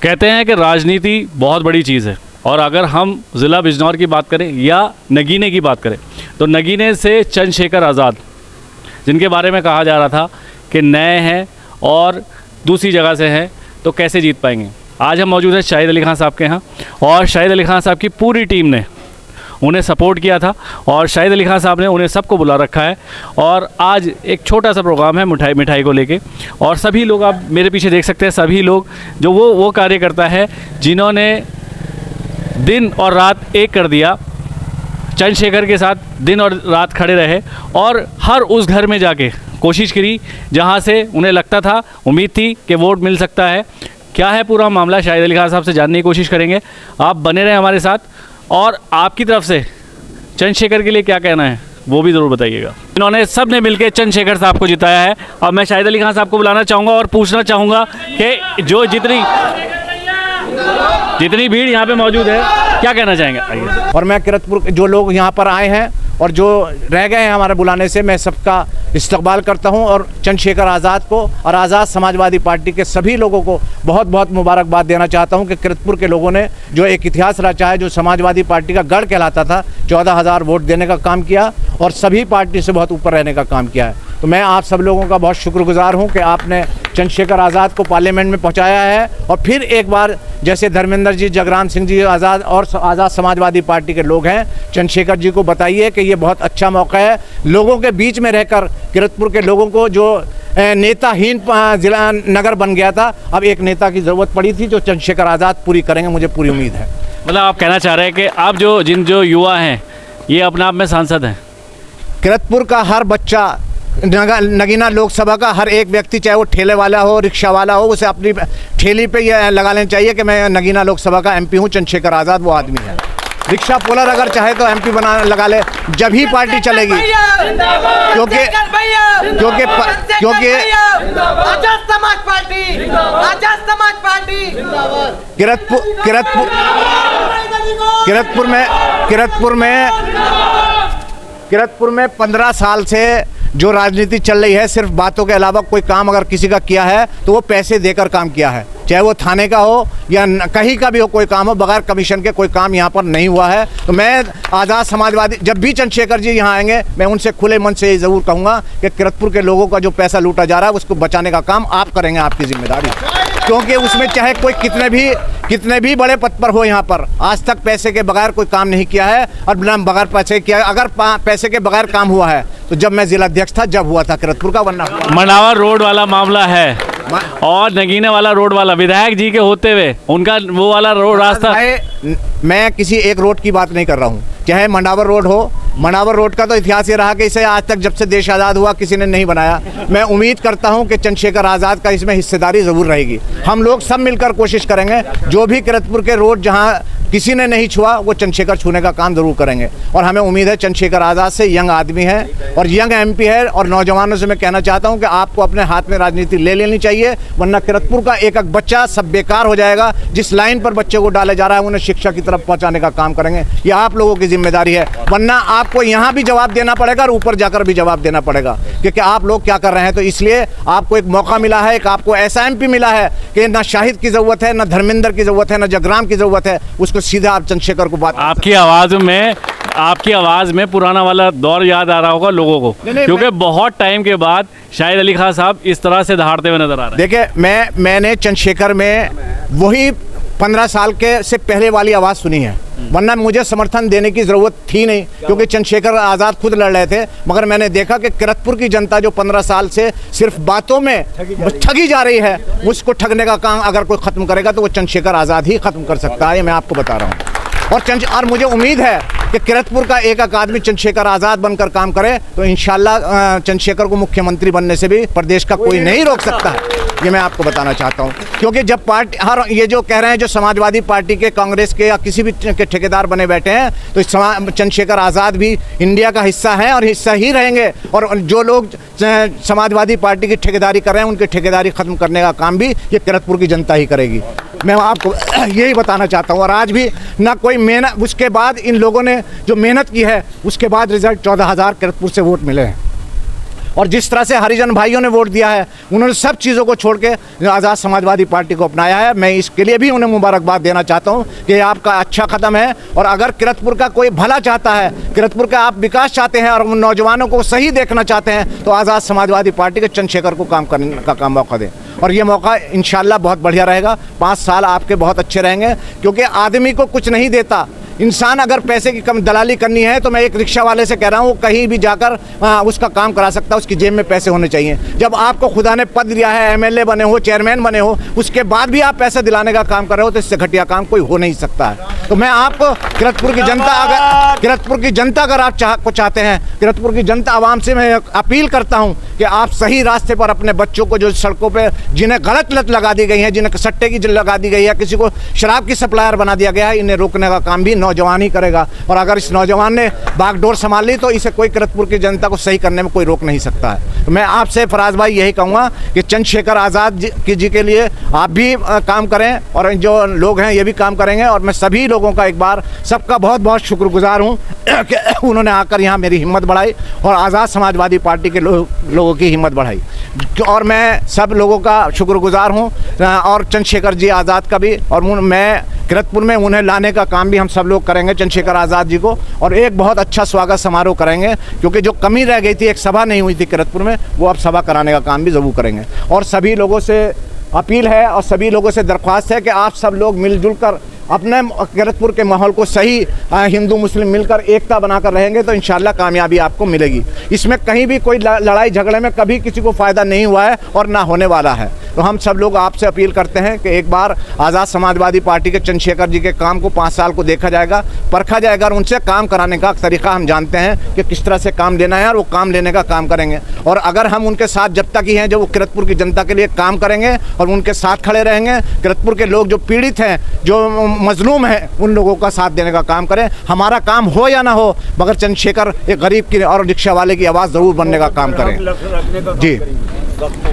कहते हैं कि राजनीति बहुत बड़ी चीज़ है, और अगर हम ज़िला बिजनौर की बात करें या नगीने की बात करें तो नगीने से चंद्रशेखर आज़ाद, जिनके बारे में कहा जा रहा था कि नए हैं और दूसरी जगह से हैं, तो कैसे जीत पाएंगे। आज हम मौजूद हैं शाहिद अली खान साहब के यहाँ, और शाहिद अली खान साहब की पूरी टीम ने उन्हें सपोर्ट किया था और शाहिद अली खान साहब ने उन्हें सबको बुला रखा है। और आज एक छोटा सा प्रोग्राम है मिठाई को लेके, और सभी लोग आप मेरे पीछे देख सकते हैं, सभी लोग जो वो कार्यकर्ता है जिन्होंने दिन और रात एक कर दिया, चंद्रशेखर के साथ दिन और रात खड़े रहे और हर उस घर में जाके कोशिश करी जहां से उन्हें लगता था, उम्मीद थी कि वोट मिल सकता है। क्या है पूरा मामला, शाहिद अली खान साहब से जानने की कोशिश करेंगे। आप बने रहें हमारे साथ, और आपकी तरफ से चंद्रशेखर के लिए क्या कहना है वो भी ज़रूर बताइएगा। इन्होंने सब ने मिलकर चंद्रशेखर साहब को जिताया है। अब मैं शाहिद अली खान साहब को बुलाना चाहूँगा और पूछना चाहूँगा कि जो जितनी भीड़ यहाँ पे मौजूद है, क्या कहना चाहेंगे। आइए। और मैं किरतपुर जो लोग यहाँ पर आए हैं और जो रह गए हैं हमारे बुलाने से, मैं सबका इस्तकबाल करता हूँ और चंद्रशेखर आज़ाद को और आज़ाद समाजवादी पार्टी के सभी लोगों को बहुत बहुत मुबारकबाद देना चाहता हूँ कि किरतपुर के लोगों ने जो एक इतिहास रचा है, जो समाजवादी पार्टी का गढ़ कहलाता था, 14,000 वोट देने का काम किया और सभी पार्टी से बहुत ऊपर रहने का काम किया है। तो मैं आप सब लोगों का बहुत शुक्रगुजार हूँ कि आपने चंद्रशेखर आज़ाद को पार्लियामेंट में पहुँचाया है। और फिर एक बार जैसे धर्मेंद्र जी, जगराम सिंह जी आज़ाद और आज़ाद समाजवादी पार्टी के लोग हैं, चंद्रशेखर जी को बताइए कि ये बहुत अच्छा मौका है लोगों के बीच में रहकर। किरतपुर के लोगों को जो नेताहीन जिला नगर बन गया था, अब एक नेता की ज़रूरत पड़ी थी, जो चंद्रशेखर आज़ाद पूरी करेंगे, मुझे पूरी उम्मीद है। मतलब आप कहना चाह रहे हैं कि आप जो युवा हैं ये अपने आप में सांसद हैं। किरतपुर का हर बच्चा, नगीना लोकसभा का हर एक व्यक्ति, चाहे वो ठेले वाला हो, रिक्शा वाला हो, उसे अपनी ठेली पे ये लगा लेना चाहिए कि मैं नगीना लोकसभा का एमपी हूँ। चंद्रशेखर आज़ाद वो आदमी है। रिक्शा पुलर अगर चाहे तो एमपी लगा ले, जब ही पार्टी चलेगी। क्योंकि किरतपुर में 15 साल से जो राजनीति चल रही है, सिर्फ बातों के अलावा कोई काम अगर किसी का किया है तो वो पैसे देकर काम किया है, चाहे वो थाने का हो या कहीं का भी हो, कोई काम हो, बगैर कमीशन के कोई काम यहाँ पर नहीं हुआ है। तो मैं आज़ाद समाजवादी, जब भी चंद्रशेखर जी यहाँ आएंगे, मैं उनसे खुले मन से ये ज़रूर कहूँगा कि किरतपुर के लोगों का जो पैसा लूटा जा रहा है उसको बचाने का काम आप करेंगे, आपकी जिम्मेदारी। क्योंकि उसमें चाहे कोई कितने भी बड़े पद पर हो, यहाँ पर आज तक पैसे के बगैर कोई काम नहीं किया है और बिना बगैर पैसे किया। अगर पैसे के बगैर काम हुआ है तो जब मैं जिलाध्यक्ष था जब हुआ था किरतपुर का, वरना मंडावर रोड वाला मामला है और नगीने वाला रोड वाला विधायक जी के होते हुए उनका वो वाला रोड रास्ता। मैं किसी एक रोड की बात नहीं कर रहा हूँ, चाहे मंडावर रोड हो। मंडावर रोड का तो इतिहास ये रहा कि इसे आज तक जब से देश आज़ाद हुआ किसी ने नहीं बनाया। मैं उम्मीद करता हूँ कि चंद्रशेखर आज़ाद का इसमें हिस्सेदारी ज़रूर रहेगी। हम लोग सब मिलकर कोशिश करेंगे, जो भी किरतपुर के रोड जहाँ किसी ने नहीं छुआ वो चंद्रशेखर छूने का काम ज़रूर करेंगे। और हमें उम्मीद है चंद्रशेखर आज़ाद से यंग आदमी है और यंग एमपी है। और नौजवानों से मैं कहना चाहता हूँ कि आपको अपने हाथ में राजनीति ले लेनी चाहिए, वरना किरतपुर का एक एक बच्चा सब बेकार हो जाएगा। जिस लाइन पर बच्चे को डाला जा रहा है उन्हें शिक्षा की तरफ पहुँचाने का काम करेंगे, ये आप लोगों की जिम्मेदारी है। वरना आपको यहाँ भी जवाब देना पड़ेगा और ऊपर जाकर भी जवाब देना पड़ेगा कि आप लोग क्या कर रहे हैं। तो इसलिए आपको एक मौका मिला है, एक आपको ऐसा एमपी मिला है कि ना शाहिद की ज़रूरत है, ना धर्मेंद्र की ज़रूरत है, ना जगराम की ज़रूरत है, उसको सीधा आप चंद्रशेखर को बात। आपकी आवाज़ में पुराना वाला दौर याद आ रहा होगा लोगों को, क्योंकि बहुत टाइम के बाद शाहिद अली खान साहब इस तरह से दहाड़ते हुए नजर आ रहे हैं। देखिए, मैंने चंद्रशेखर में वही 15 साल के से पहले वाली आवाज़ सुनी है, वरना मुझे समर्थन देने की ज़रूरत थी नहीं, क्योंकि चंद्रशेखर आज़ाद खुद लड़ रहे थे। मगर मैंने देखा कि किरतपुर की जनता जो 15 साल से सिर्फ बातों में ठगी जा रही है, उसको ठगने का काम अगर कोई ख़त्म करेगा तो वो चंद्रशेखर आज़ाद ही ख़त्म कर सकता है, ये मैं आपको बता रहा हूँ। और मुझे उम्मीद है कि किरतपुर का एक एक आदमी चंद्रशेखर आज़ाद बनकर काम करे तो इंशाल्लाह चंद्रशेखर को मुख्यमंत्री बनने से भी प्रदेश का कोई नहीं रोक सकता है, ये मैं आपको बताना चाहता हूँ। क्योंकि जब ये जो कह रहे हैं जो समाजवादी पार्टी के, कांग्रेस के या किसी भी के ठेकेदार बने बैठे हैं, तो चंद्रशेखर आज़ाद भी इंडिया का हिस्सा है और हिस्सा ही रहेंगे। और जो लोग समाजवादी पार्टी की ठेकेदारी कर रहे हैं उनकी ठेकेदारी ख़त्म करने का काम भी ये किरतपुर की जनता ही करेगी, मैं आपको यही बताना चाहता हूँ। और आज भी ना कोई मेहनत, उसके बाद इन लोगों ने जो मेहनत की है उसके बाद रिजल्ट 14,000 किरतपुर से वोट मिले हैं। और जिस तरह से हरिजन भाइयों ने वोट दिया है, उन्होंने सब चीज़ों को छोड़ के आज़ाद समाजवादी पार्टी को अपनाया है। मैं इसके लिए भी उन्हें मुबारकबाद देना चाहता हूँ कि ये आपका अच्छा कदम है। और अगर किरतपुर का कोई भला चाहता है, किरतपुर का आप विकास चाहते हैं और उन नौजवानों को सही देखना चाहते हैं, तो आज़ाद समाजवादी पार्टी के चंद्रशेखर को काम करने का मौका दें। और ये मौका इंशाल्लाह बहुत बढ़िया रहेगा। 5 साल आपके बहुत अच्छे रहेंगे, क्योंकि आदमी को कुछ नहीं देता इंसान। अगर पैसे की कम दलाली करनी है तो मैं एक रिक्शा वाले से कह रहा हूँ, कहीं भी जाकर उसका काम करा सकता है, उसकी जेब में पैसे होने चाहिए। जब आपको खुदा ने पद दिया है, एमएलए बने हो, चेयरमैन बने हो, उसके बाद भी आप पैसे दिलाने का काम कर रहे हो, तो इससे घटिया काम कोई हो नहीं सकता है। तो मैं आपको किरतपुर की जनता अगर आप चाहते हैं, किरतपुर की जनता आवाम से मैं अपील करता हूँ कि आप सही रास्ते पर अपने बच्चों को, जो सड़कों पर जिन्हें गलत लत लगा दी गई है, जिन्हें सट्टे की लगा दी गई है, किसी को शराब की सप्लायर बना दिया गया है, इन्हें रोकने का काम भी नौजवान ही करेगा। और अगर इस नौजवान ने बागडोर संभाल ली तो इसे कोई किरतपुर की जनता को सही करने में कोई रोक नहीं सकता है। तो मैं आपसे फराज भाई यही कहूँगा कि चंद्रशेखर आज़ाद जी के लिए आप भी काम करें, और जो लोग हैं ये भी काम करेंगे। और मैं सभी लोगों का एक बार सबका बहुत बहुत शुक्रगुजार हूँ कि उन्होंने आकर यहाँ मेरी हिम्मत बढ़ाई और आज़ाद समाजवादी पार्टी के लोगों की हिम्मत बढ़ाई। और मैं सब लोगों का शुक्रगुजार हूँ, और चंद्रशेखर जी आज़ाद का भी। और मैं किरतपुर में उन्हें लाने का काम भी हम सब लोग करेंगे, चंद्रशेखर आज़ाद जी को, और एक बहुत अच्छा स्वागत समारोह करेंगे। क्योंकि जो कमी रह गई थी, एक सभा नहीं हुई थी किरतपुर में, वो अब सभा कराने का काम भी ज़रूर करेंगे। और सभी लोगों से अपील है और सभी लोगों से दरख्वास्त है कि आप सब लोग मिलजुल कर अपने किरतपुर के माहौल को सही हिंदू मुस्लिम मिलकर एकता बनाकर रहेंगे तो इंशाल्लाह कामयाबी आपको मिलेगी। इसमें कहीं भी कोई लड़ाई झगड़े में कभी किसी को फ़ायदा नहीं हुआ है और ना होने वाला है। तो हम सब लोग आपसे अपील करते हैं कि एक बार आज़ाद समाजवादी पार्टी के चंद्रशेखर जी के काम को 5 साल को देखा जाएगा, परखा जाएगा, और उनसे काम कराने का तरीका हम जानते हैं कि किस तरह से काम लेना है, और वो काम लेने का काम करेंगे। और अगर हम उनके साथ जब तक ही हैं, जो वो किरतपुर की जनता के लिए काम करेंगे और उनके साथ खड़े रहेंगे, किरतपुर के लोग जो पीड़ित हैं, जो मजलूम हैं, उन लोगों का साथ देने का काम करें। हमारा काम हो या ना हो, मगर चंद्रशेखर एक गरीब की और रिक्शा वाले की आवाज़ ज़रूर बनने का काम करें। जी,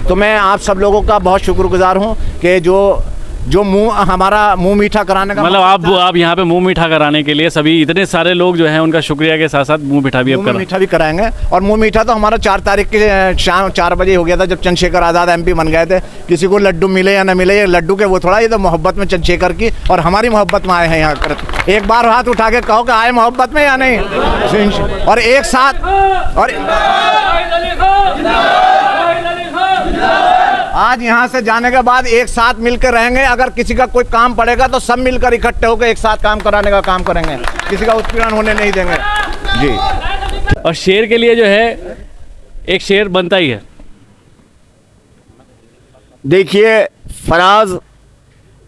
तो मैं आप सब लोगों का बहुत शुक्रगुजार हूँ कि जो हमारा मुंह मीठा कराने का, मतलब आप यहाँ पे मुंह मीठा कराने के लिए सभी इतने सारे लोग जो हैं उनका शुक्रिया के साथ साथ मुंह मीठा भी मीठा भी कराएंगे। और मुंह मीठा तो हमारा 4 तारीख के शाम 4 बजे हो गया था, जब चंद्रशेखर आज़ाद MP बन गए थे। किसी को लड्डू मिले या ना मिले, ये लड्डू के वो थोड़ा, ये तो मोहब्बत में चंद्रशेखर की और हमारी मोहब्बत में आए हैं यहाँ कर। एक बार हाथ उठा के कहो कि आए मोहब्बत में या नहीं, और एक साथ। और आज यहाँ से जाने के बाद एक साथ मिलकर रहेंगे। अगर किसी का कोई काम पड़ेगा तो सब मिलकर इकट्ठे होकर एक साथ काम कराने का काम करेंगे, किसी का उत्पीड़न होने नहीं देंगे। जी, और शेर के लिए जो है एक शेर बनता ही है। देखिए, फराज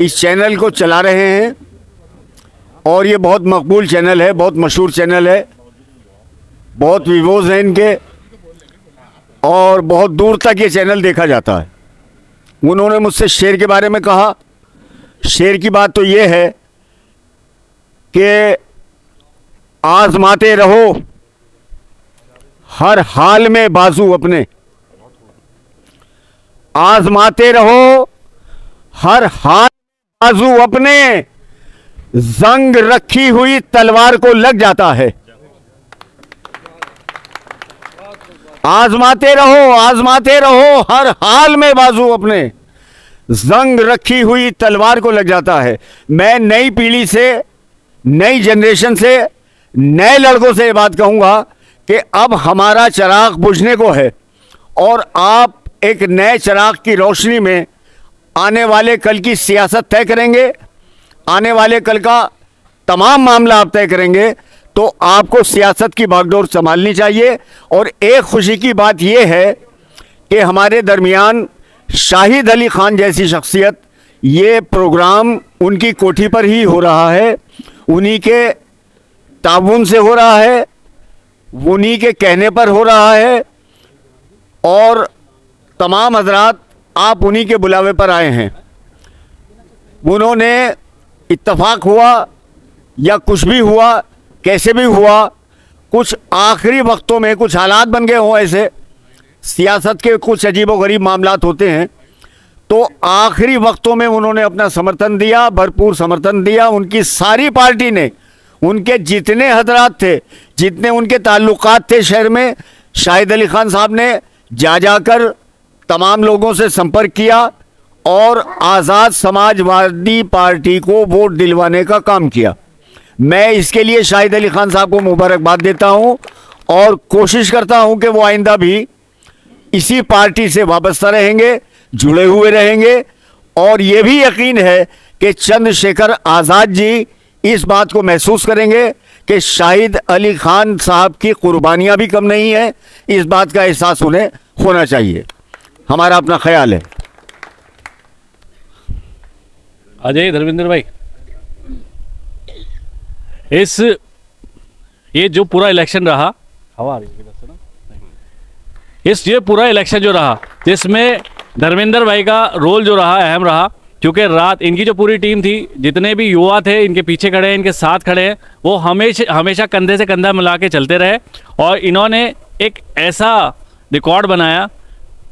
इस चैनल को चला रहे हैं और ये बहुत मकबूल चैनल है, बहुत मशहूर चैनल है, बहुत व्यूज़ हैं इनके और बहुत दूर तक ये चैनल देखा जाता है। उन्होंने मुझसे शेर के बारे में कहा। शेर की बात तो ये है कि आजमाते रहो हर हाल में बाजू अपने, आजमाते रहो हर हाल बाजू अपने, जंग रखी हुई तलवार को लग जाता है। आजमाते रहो हर हाल में बाजू अपने, जंग रखी हुई तलवार को लग जाता है। मैं नई पीढ़ी से, नई जनरेशन से, नए लड़कों से ये बात कहूंगा कि अब हमारा चिराग बुझने को है और आप एक नए चिराग की रोशनी में आने वाले कल की सियासत तय करेंगे, आने वाले कल का तमाम मामला आप तय करेंगे। तो आपको सियासत की बागडोर संभालनी चाहिए। और एक खुशी की बात यह है कि हमारे दरमियान शाहिद अली खान जैसी शख्सियत, ये प्रोग्राम उनकी कोठी पर ही हो रहा है, उन्हीं के ताउन से हो रहा है, उन्हीं के कहने पर हो रहा है और तमाम हजरात आप उन्हीं के बुलावे पर आए हैं। उन्होंने इत्तफाक हुआ या कुछ भी हुआ, कैसे भी हुआ, कुछ आखिरी वक्तों में कुछ हालात बन गए हों, ऐसे सियासत के कुछ अजीबोगरीब मामलात होते हैं, तो आखिरी वक्तों में उन्होंने अपना समर्थन दिया, भरपूर समर्थन दिया। उनकी सारी पार्टी ने, उनके जितने हजरात थे, जितने उनके ताल्लुकात थे शहर में, शाहिद अली खान साहब ने जा जाकर तमाम लोगों से संपर्क किया और आज़ाद समाजवादी पार्टी को वोट दिलवाने का काम किया। मैं इसके लिए शाहिद अली खान साहब को मुबारकबाद देता हूं और कोशिश करता हूं कि वो आइंदा भी इसी पार्टी से वाबस्ता रहेंगे, जुड़े हुए रहेंगे। और ये भी यकीन है कि चंद्रशेखर आज़ाद जी इस बात को महसूस करेंगे कि शाहिद अली खान साहब की कुर्बानियां भी कम नहीं है। इस बात का एहसास उन्हें होना चाहिए। हमारा अपना ख्याल है। अजय धर्मेंद्र भाई, ये जो पूरा इलेक्शन रहा, हवा आ रही है इधर से ना, ये पूरा इलेक्शन जो रहा जिसमें धर्मेंद्र भाई का रोल जो रहा अहम रहा, क्योंकि रात इनकी जो पूरी टीम थी, जितने भी युवा थे इनके पीछे खड़े हैं, इनके साथ खड़े हैं, वो हमेशा कंधे से कंधा मिला के चलते रहे और इन्होंने एक ऐसा रिकॉर्ड बनाया,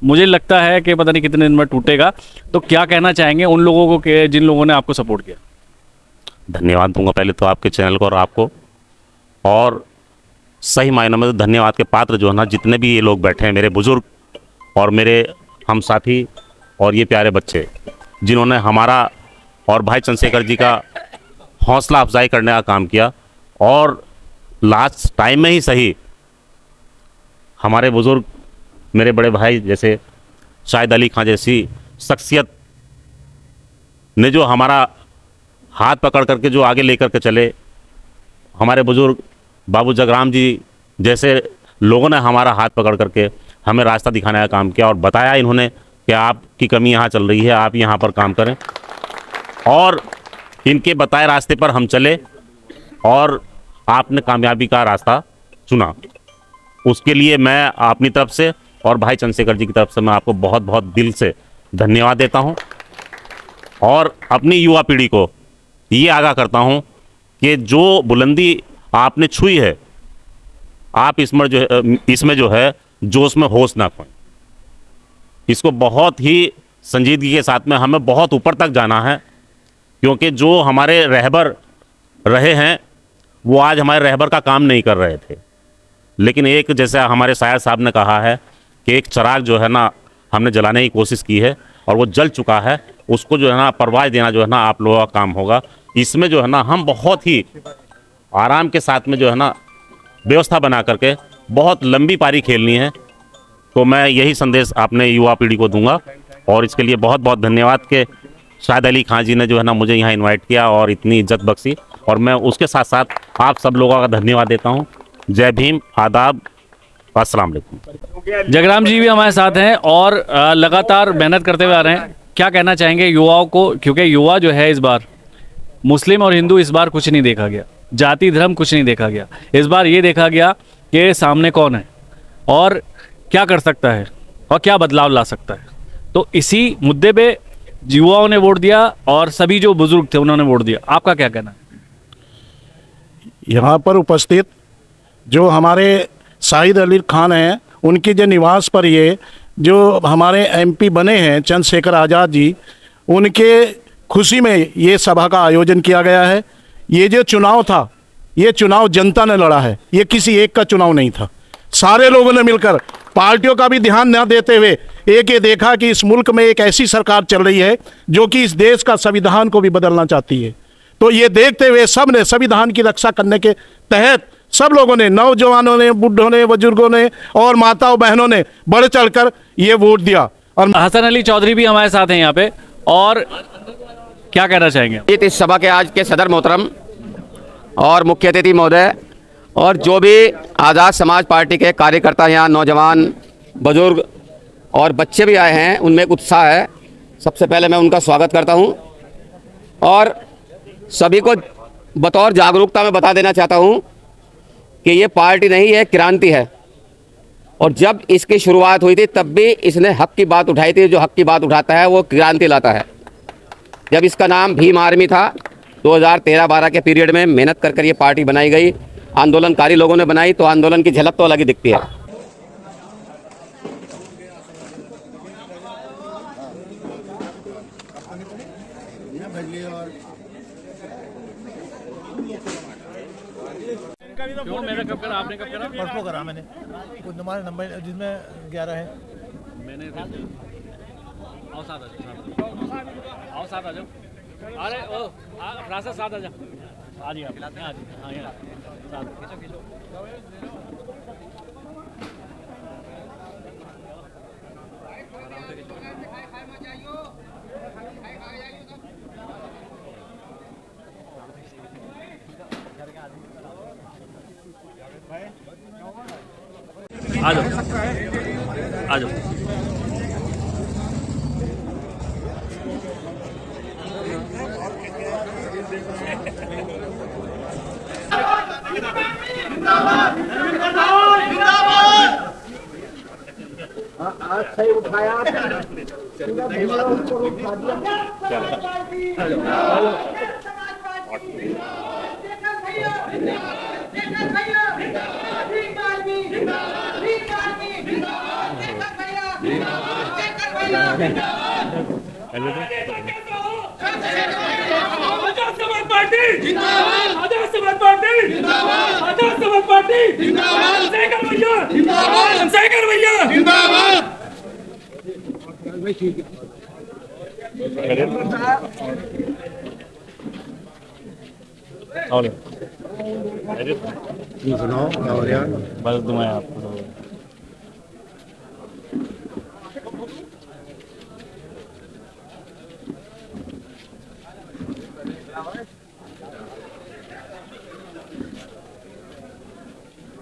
मुझे लगता है कि पता नहीं कितने दिन में टूटेगा। तो क्या कहना चाहेंगे उन लोगों को कि जिन लोगों ने आपको सपोर्ट किया? धन्यवाद दूंगा पहले तो आपके चैनल को और आपको, और सही मायनों में तो धन्यवाद के पात्र जो है ना जितने भी ये लोग बैठे हैं, मेरे बुजुर्ग और मेरे हम साथी और ये प्यारे बच्चे, जिन्होंने हमारा और भाई चंद्रशेखर जी का हौसला अफजाई करने का काम किया। और लास्ट टाइम में ही सही हमारे बुजुर्ग, मेरे बड़े भाई जैसे शाहिद अली खान जैसी शख्सियत ने जो हमारा हाथ पकड़ करके जो आगे लेकर के चले, हमारे बुजुर्ग बाबू जगराम जी जैसे लोगों ने हमारा हाथ पकड़ करके हमें रास्ता दिखाने का काम किया और बताया इन्होंने कि आपकी कमी यहाँ चल रही है, आप यहाँ पर काम करें। और इनके बताए रास्ते पर हम चले और आपने कामयाबी का रास्ता चुना। उसके लिए मैं अपनी तरफ से और भाई चंद्रशेखर जी की तरफ से मैं आपको बहुत बहुत दिल से धन्यवाद देता हूँ। और अपनी युवा पीढ़ी को ये आगाह करता हूँ कि जो बुलंदी आपने छुई है, आप इसमें जो है जोश में होश ना खोएं। इसको बहुत ही संजीदगी के साथ में हमें बहुत ऊपर तक जाना है, क्योंकि जो हमारे रहबर रहे हैं वो आज हमारे रहबर का काम नहीं कर रहे थे। लेकिन एक जैसे हमारे शायर साहब ने कहा है कि एक चिराग जो है ना हमने जलाने की कोशिश की है और वो जल चुका है, उसको जो है ना परवाह देना जो है ना आप लोगों का काम होगा। इसमें जो है ना हम बहुत ही आराम के साथ में जो है ना व्यवस्था बना करके बहुत लंबी पारी खेलनी है। तो मैं यही संदेश अपने युवा पीढ़ी को दूंगा और इसके लिए बहुत बहुत धन्यवाद कि शाहिद अली खान जी ने जो है ना मुझे यहाँ इनवाइट किया और इतनी इज्जत बख्शी, और मैं उसके साथ साथ आप सब लोगों का धन्यवाद देता हूँ। जय भीम, आदाब, अस्सलाम वालेकुम। जगराम जी भी हमारे साथ हैं और लगातार मेहनत करते हुए आ रहे हैं। क्या कहना चाहेंगे युवाओं को, क्योंकि युवा जो है इस बार मुस्लिम और हिंदू इस बार कुछ नहीं देखा गया, जाति धर्म कुछ नहीं देखा गया, इस बार ये देखा गया कि सामने कौन है और क्या कर सकता है और क्या बदलाव ला सकता है। तो इसी मुद्दे पे युवाओं ने वोट दिया और सभी जो बुजुर्ग थे उन्होंने वोट दिया। आपका क्या कहना है? यहाँ पर उपस्थित जो हमारे शाहिद अली खान हैं, उनके जो निवास पर ये जो हमारे एमपी बने हैं चंद्रशेखर आज़ाद जी, उनके खुशी में ये सभा का आयोजन किया गया है। ये जो चुनाव था, ये चुनाव जनता ने लड़ा है, ये किसी एक का चुनाव नहीं था। सारे लोगों ने मिलकर, पार्टियों का भी ध्यान न देते हुए, एक ये देखा कि इस मुल्क में एक ऐसी सरकार चल रही है जो कि इस देश का संविधान को भी बदलना चाहती है। तो ये देखते हुए सब ने संविधान की रक्षा करने के तहत सब लोगों ने, नौजवानों ने, बुढ़ों ने, बुजुर्गों ने और माताओं बहनों ने बढ़ चढ़कर ये वोट दिया। और हसन अली चौधरी भी हमारे साथ हैं यहाँ पे, और क्या कहना चाहेंगे? इस सभा के आज के सदर मोहतरम और मुख्य अतिथि महोदय और जो भी आज़ाद समाज पार्टी के कार्यकर्ता यहाँ, नौजवान, बुजुर्ग और बच्चे भी आए हैं, उनमें एक उत्साह है। सबसे पहले मैं उनका स्वागत करता हूँ और सभी को बतौर जागरूकता में बता देना चाहता हूँ कि ये पार्टी नहीं है, क्रांति है। और जब इसकी शुरुआत हुई थी तब भी इसने हक की बात उठाई थी। जो हक की बात उठाता है वो क्रांति लाता है। जब इसका नाम भीम आर्मी था, 2013-12 के पीरियड में मेहनत कर ये पार्टी बनाई गई, आंदोलनकारी लोगों ने बनाई, तो आंदोलन की झलक तो अलग ही दिखती है। क्यों मैंने कब करा, आपने कब करा? परसों करा मैंने, कुछ हमारे नंबर जिसमें 11 है। मैंने आओ साथ आ जाओ, आओ साथ आ जाओ। अरे ओ रास्ता साथ आ जाओ, आ जाइए आप, यहाँ आ जाइए, हाँ यहाँ साथ खींचो खींचो। आ जाओ आ जाओ। आजाद समाज पार्टी जिंदाबाद, आजाद समाज पार्टी जिंदाबाद, आजाद समाज पार्टी जिंदाबाद, शेखर भैया जिंदाबाद, शेखर भैया जिंदाबाद। सुनाओ क्या हो रहा है? बस दुआएं आपको।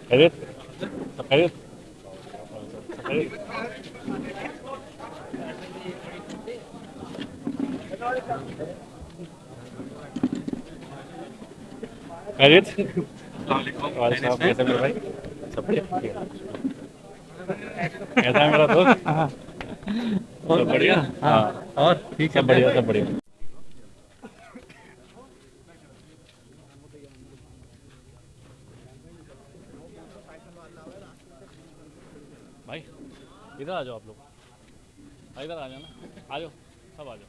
खैरियत? सब खैरियत? सब खैरियत? खैरियत? वाले साहब कैसे मेरे भाई? सब बढ़िया? कैसा है मेरा दोस्त? सब बढ़िया? हाँ और ठीक है, बढ़िया सब बढ़िया। भाई इधर आ जाओ आप लोग, इधर आ जाओ ना, आ जाओ सब आ जाओ।